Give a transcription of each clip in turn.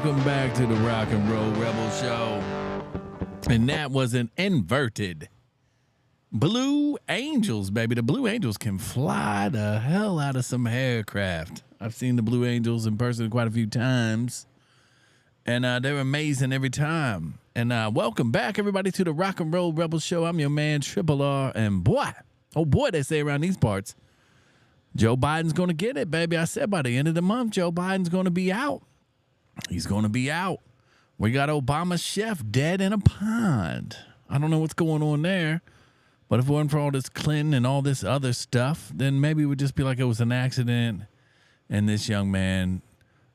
welcome back to the Rock and Roll Rebel Show. And that was an inverted Blue Angels, baby. The Blue Angels can fly the hell out of some aircraft. I've seen the Blue Angels in person quite a few times, and they're amazing every time. And welcome back, everybody, to the Rock and Roll Rebel Show. I'm your man, Triple R, and boy, oh boy, they say around these parts, Joe Biden's going to get it, baby. I said by the end of the month, Joe Biden's going to be out. He's going to be out. We got Obama's chef dead in a pond. I don't know what's going on there, but if it weren't for all this Clinton and all this other stuff, then maybe it would just be like it was an accident and this young man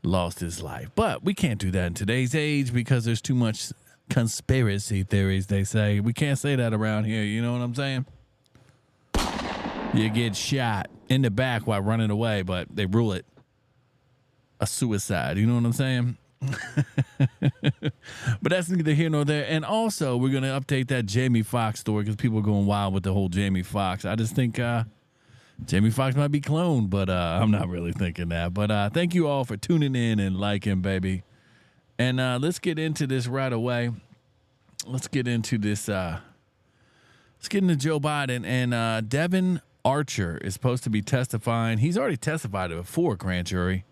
lost his life. But we can't do that in today's age because there's too much conspiracy theories, they say. We can't say that around here, you know what I'm saying? You get shot in the back while running away, but they rule it a suicide. You know what I'm saying? But that's neither here nor there. And also, we're going to update that Jamie Foxx story because people are going wild with the whole Jamie Foxx. I just think Jamie Foxx might be cloned, but I'm not really thinking that. But thank you all for tuning in and liking, baby. And let's get into this right away. Let's get into this. Let's get into Joe Biden. And Devon Archer is supposed to be testifying. He's already testified before a grand jury.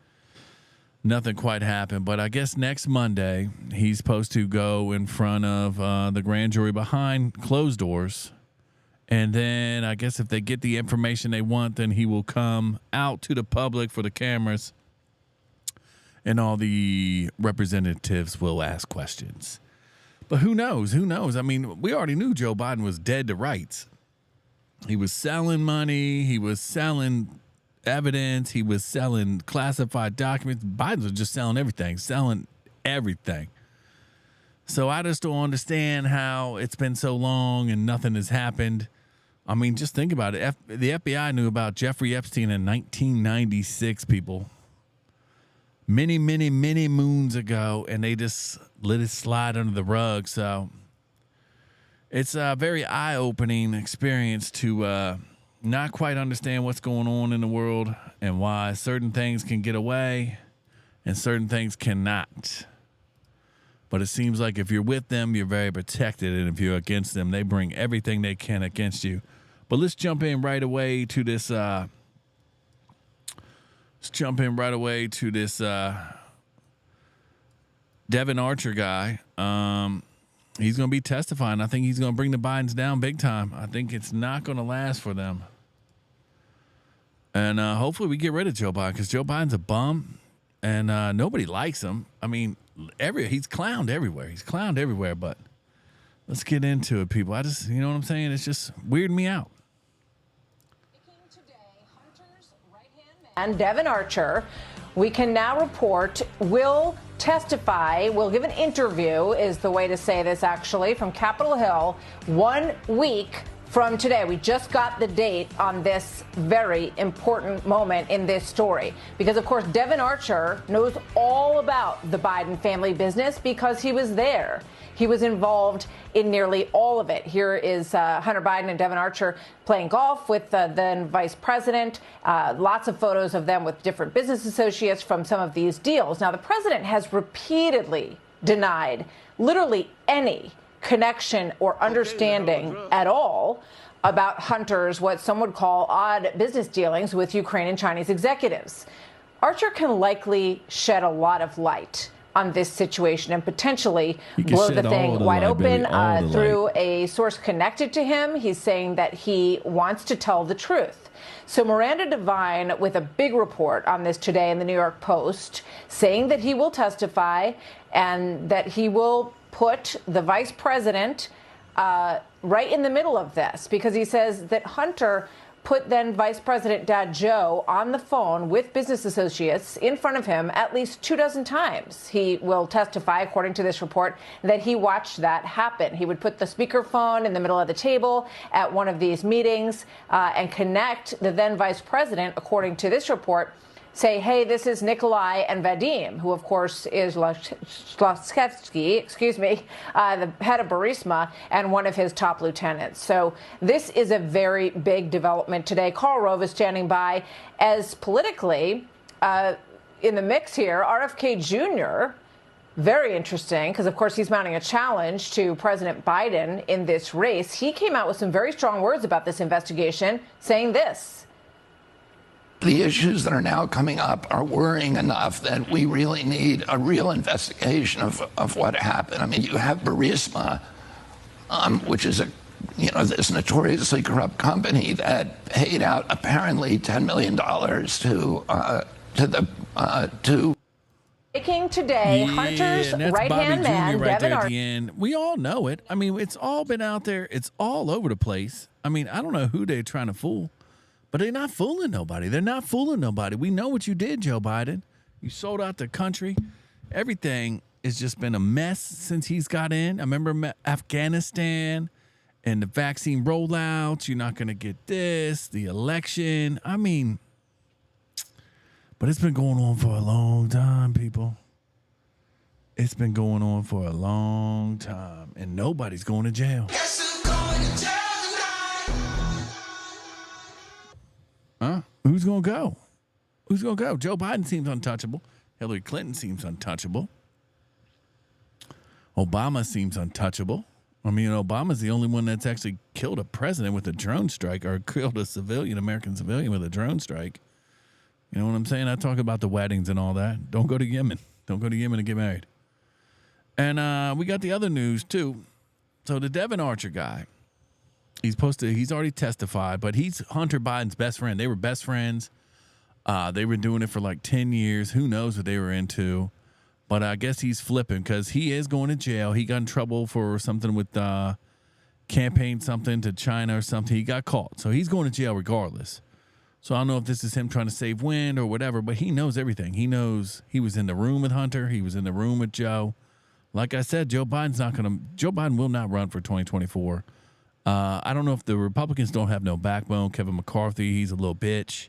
Nothing quite happened, but I guess next Monday he's supposed to go in front of the grand jury behind closed doors. And then I guess if they get the information they want, then he will come out to the public for the cameras and all the representatives will ask questions. But who knows? Who knows? I mean, we already knew Joe Biden was dead to rights. He was selling money. He was selling evidence. He was selling classified documents. Biden was just selling everything. So I just don't understand how it's been so long and nothing has happened. I mean, just think about it. The FBI knew about Jeffrey Epstein in 1996, people. Many, many, many moons ago, and they just let it slide under the rug. So it's a very eye-opening experience to not quite understand what's going on in the world and why certain things can get away and certain things cannot. But it seems like if you're with them, you're very protected. And if you're against them, they bring everything they can against you. But let's jump in right away to this. Devon Archer guy. He's going to be testifying. I think he's going to bring the Bidens down big time. I think it's not going to last for them. And hopefully we get rid of Joe Biden because Joe Biden's a bum and nobody likes him. I mean, he's clowned everywhere. But let's get into it, people. You know what I'm saying? It's just weirding me out. And Devon Archer, we can now report, will testify, will give an interview, is the way to say this actually, from Capitol Hill 1 week from today. We just got the date on this very important moment in this story because, of course, Devon Archer knows all about the Biden family business because he was there. He was involved in nearly all of it. Here is Hunter Biden and Devon Archer playing golf with the then vice president. Lots of photos of them with different business associates from some of these deals. Now, the president has repeatedly denied literally any connection or understanding at all about Hunter's what some would call odd business dealings with Ukraine and Chinese executives. Archer can likely shed a lot of light on this situation and potentially blow the thing wide open through a source connected to him. He's saying that he wants to tell the truth. So Miranda Devine with a big report on this today in the New York Post, saying that he will testify and that he will put the vice president right in the middle of this because he says that Hunter put then Vice President Dad Joe on the phone with business associates in front of him at least 24 times. He will testify, according to this report, that he watched that happen. He would put the speakerphone in the middle of the table at one of these meetings and connect the then vice president, according to this report, say, hey, this is Nikolai and Vadim, who, of course, is Laszewski, the head of Burisma and one of his top lieutenants. So this is a very big development today. Karl Rove is standing by as politically in the mix here. RFK Jr. Very interesting, because of course he's mounting a challenge to President Biden in this race. He came out with some very strong words about this investigation, saying this. The issues that are now coming up are worrying enough that we really need a real investigation of what happened. I mean, you have Burisma, which is this notoriously corrupt company that paid out apparently $10 million to Making today, Hunter's right-hand man, right Devon there at the end. We all know it. I mean, it's all been out there. It's all over the place. I mean, I don't know who they're trying to fool, but they're not fooling nobody. They're not fooling nobody. We know what you did, Joe Biden. You sold out the country. Everything has just been a mess since he's got in. I remember Afghanistan and the vaccine rollouts. You're not going to get this, the election. I mean, but it's been going on for a long time, people. It's been going on for a long time, and nobody's going to jail. Huh? Who's going to go? Who's going to go? Joe Biden seems untouchable. Hillary Clinton seems untouchable. Obama seems untouchable. I mean, Obama's the only one that's actually killed a president with a drone strike, or killed a civilian, American civilian, with a drone strike. You know what I'm saying? I talk about the weddings and all that. Don't go to Yemen. Don't go to Yemen and get married. And we got the other news, too. So the Devon Archer guy, he's already testified, but he's Hunter Biden's best friend. They were best friends. They were doing it for like 10 years. Who knows what they were into? But I guess he's flipping because he is going to jail. He got in trouble for something with campaign something to China or something. He got caught. So he's going to jail regardless. So I don't know if this is him trying to save wind or whatever, but he knows everything. He knows he was in the room with Hunter. He was in the room with Joe. Like I said, Joe Biden will not run for 2024. I don't know if the Republicans don't have no backbone. Kevin McCarthy, he's a little bitch.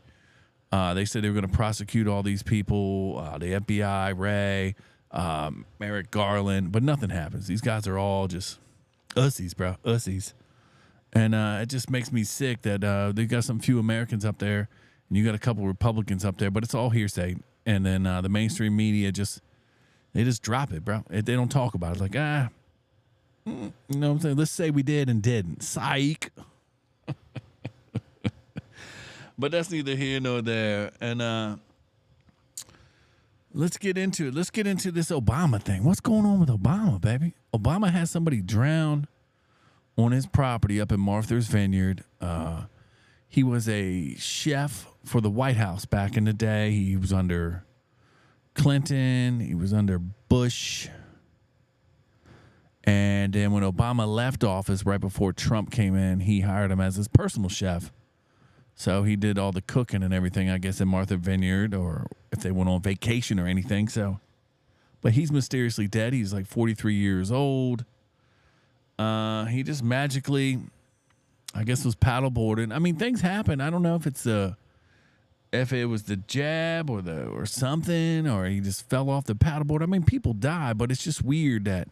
They said they were going to prosecute all these people, the FBI, Ray, Merrick Garland, but nothing happens. These guys are all just ussies, bro, ussies. And it just makes me sick that they've got some few Americans up there, and you got a couple Republicans up there, but it's all hearsay. And then the mainstream media just drop it, bro. They don't talk about it. Like, you know what I'm saying? Let's say we did and didn't. Psych. But that's neither here nor there. And let's get into it. Let's get into this Obama thing. What's going on with Obama, baby? Obama has somebody drown on his property up in Martha's Vineyard. He was a chef for the White House back in the day. He was under Clinton. He was under Bush. And then when Obama left office right before Trump came in, he hired him as his personal chef. So he did all the cooking and everything, I guess, in Martha's Vineyard, or if they went on vacation or anything. So, but he's mysteriously dead. He's like 43 years old. He just magically, I guess, was paddleboarding. I mean, things happen. I don't know if if it was the jab or something, or he just fell off the paddleboard. I mean, people die, but it's just weird that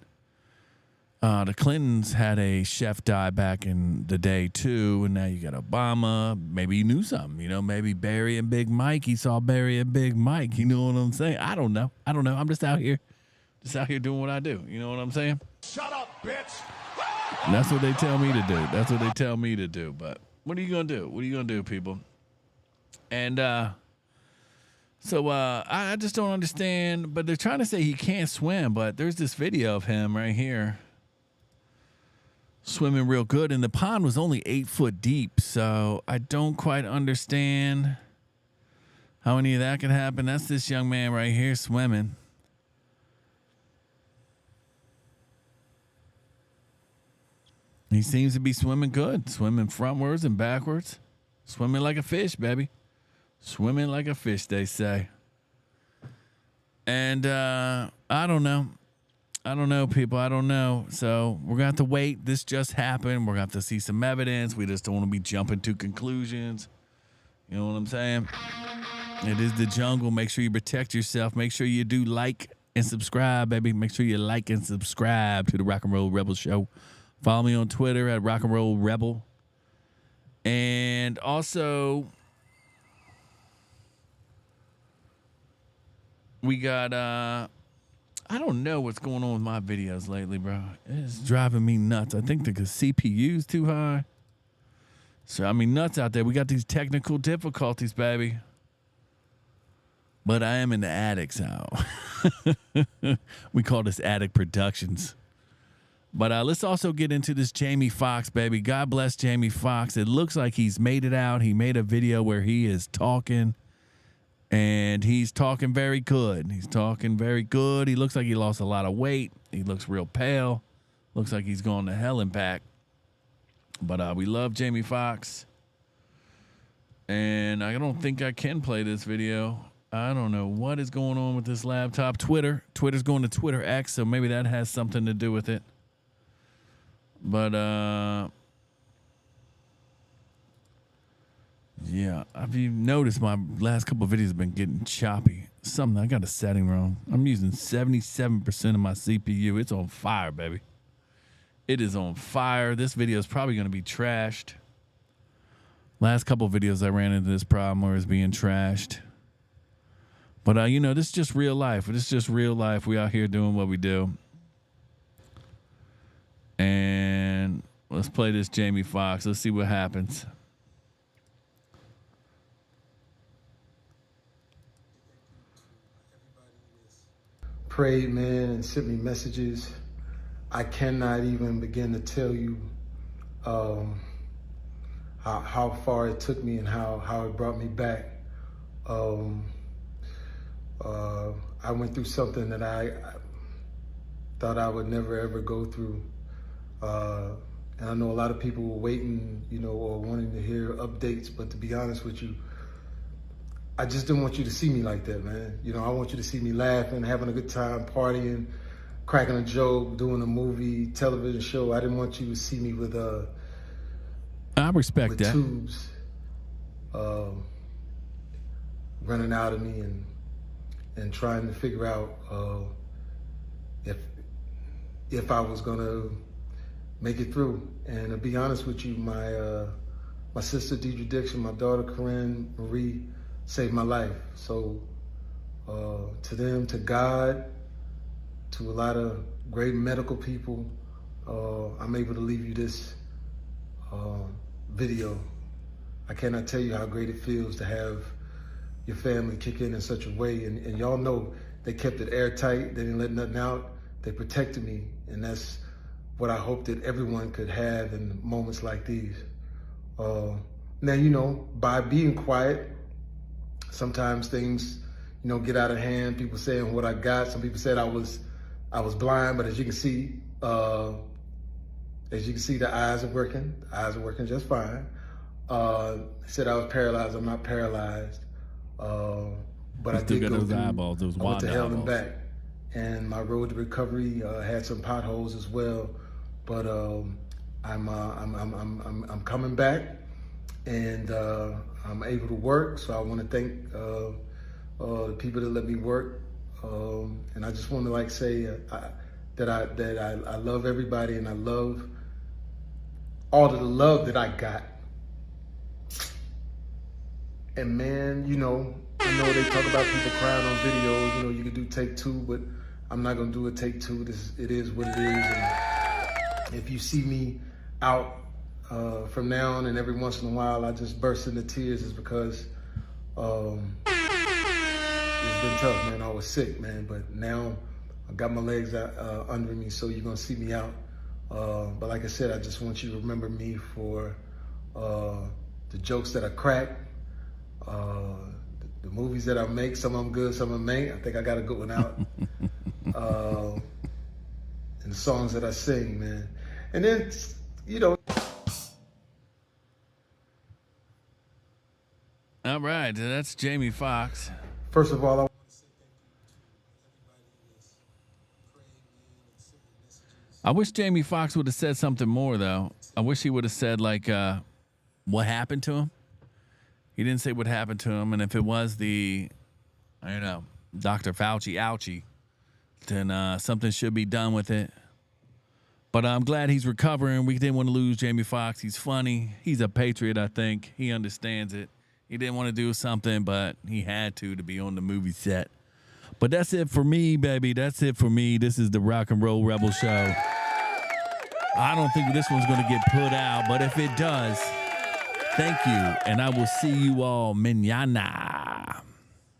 the Clintons had a chef die back in the day too, and now you got Obama. Maybe he knew something, maybe Barry and Big Mike. He saw Barry and Big Mike. You know what I'm saying? I don't know. I'm just out here doing what I do. You know what I'm saying? Shut up, bitch. And that's what they tell me to do. But what are you gonna do? What are you gonna do, people? And so I just don't understand. But they're trying to say he can't swim. But there's this video of him right here swimming real good, and the pond was only 8 foot deep. So I don't quite understand how any of that could happen. That's this young man right here swimming. He seems to be swimming good, swimming frontwards and backwards, swimming like a fish, baby. Swimming like a fish, they say. And I don't know. I don't know, people. I don't know. So we're going to have to wait. This just happened. We're going to have to see some evidence. We just don't want to be jumping to conclusions. You know what I'm saying? It is the jungle. Make sure you protect yourself. Make sure you do like and subscribe, baby. Make sure you like and subscribe to the Rock and Roll Rebel Show. Follow me on Twitter at Rock and Roll Rebel. And also, we got, I don't know what's going on with my videos lately, bro. It's driving me nuts. I think the CPU's too high. So, I mean, nuts out there. We got these technical difficulties, baby. But I am in the attic, so we call this Attic Productions. But let's also get into this Jamie Foxx, baby. God bless Jamie Foxx. It looks like he's made it out. He made a video where he is talking, and he's talking very good. He's talking very good. He looks like he lost a lot of weight. He looks real pale. Looks like he's going to hell and back. But we love Jamie Foxx. And I don't think I can play this video. I don't know what is going on with this laptop. Twitter's going to Twitter X, so maybe that has something to do with it. But, yeah, if you've noticed, my last couple of videos have been getting choppy. I got a setting wrong. I'm using 77% of my CPU. It's on fire, baby. It is on fire. This video is probably going to be trashed. Last couple of videos I ran into this problem where it's being trashed. But, this is just real life. This is just real life. We out here doing what we do. And let's play this Jamie Foxx. Let's see what happens. Prayed, man, and sent me messages. I cannot even begin to tell you how far it took me and how it brought me back. I went through something that I thought I would never ever go through. And I know a lot of people were waiting, or wanting to hear updates, but to be honest with you, I just didn't want you to see me like that, man. I want you to see me laughing, having a good time, partying, cracking a joke, doing a movie, television show. I didn't want you to see me with I respect that. Tubes running out of me and trying to figure out if I was gonna make it through. And to be honest with you, my sister Deidre Dixon, my daughter Corinne Marie saved my life. So to them, to God, to a lot of great medical people, I'm able to leave you this video. I cannot tell you how great it feels to have your family kick in such a way. And y'all know they kept it airtight. They didn't let nothing out. They protected me. And that's what I hope that everyone could have in moments like these. Now, by being quiet, sometimes things, get out of hand. People saying what I got. Some people said I was blind, but as you can see, the eyes are working. The eyes are working just fine. Said I was paralyzed. I'm not paralyzed. But I did go through. Eyeballs, those I went to hell eyeballs. and back. And my road to recovery had some potholes as well. But I'm coming back, and I'm able to work. So I want to thank the people that let me work. And I just want to say that I love everybody, and I love all of the love that I got. And man, I know they talk about people crying on videos. You can do take two, but I'm not gonna do a take two. It is what it is. And if you see me out from now on, and every once in a while I just burst into tears, is because it's been tough, man. I was sick, man, but now I got my legs under me, so you're gonna see me out. But like I said, I just want you to remember me for the jokes that I crack, the movies that I make. Some of them good, some of them ain't. I think I got a good one out. And the songs that I sing, man. And then, All right, that's Jamie Foxx. First of all, I want to say thank you to everybody that's prayed, man, and sent me messages. I wish Jamie Foxx would have said something more, though. I wish he would have said, what happened to him. He didn't say what happened to him. And if it was Dr. Fauci, ouchie, then something should be done with it. But I'm glad he's recovering. We didn't want to lose Jamie Foxx. He's funny. He's a patriot, I think. He understands it. He didn't want to do something, but he had to be on the movie set. But that's it for me, baby. That's it for me. This is the Rock and Roll Rebel Show. I don't think this one's going to get put out, but if it does, thank you. And I will see you all mañana.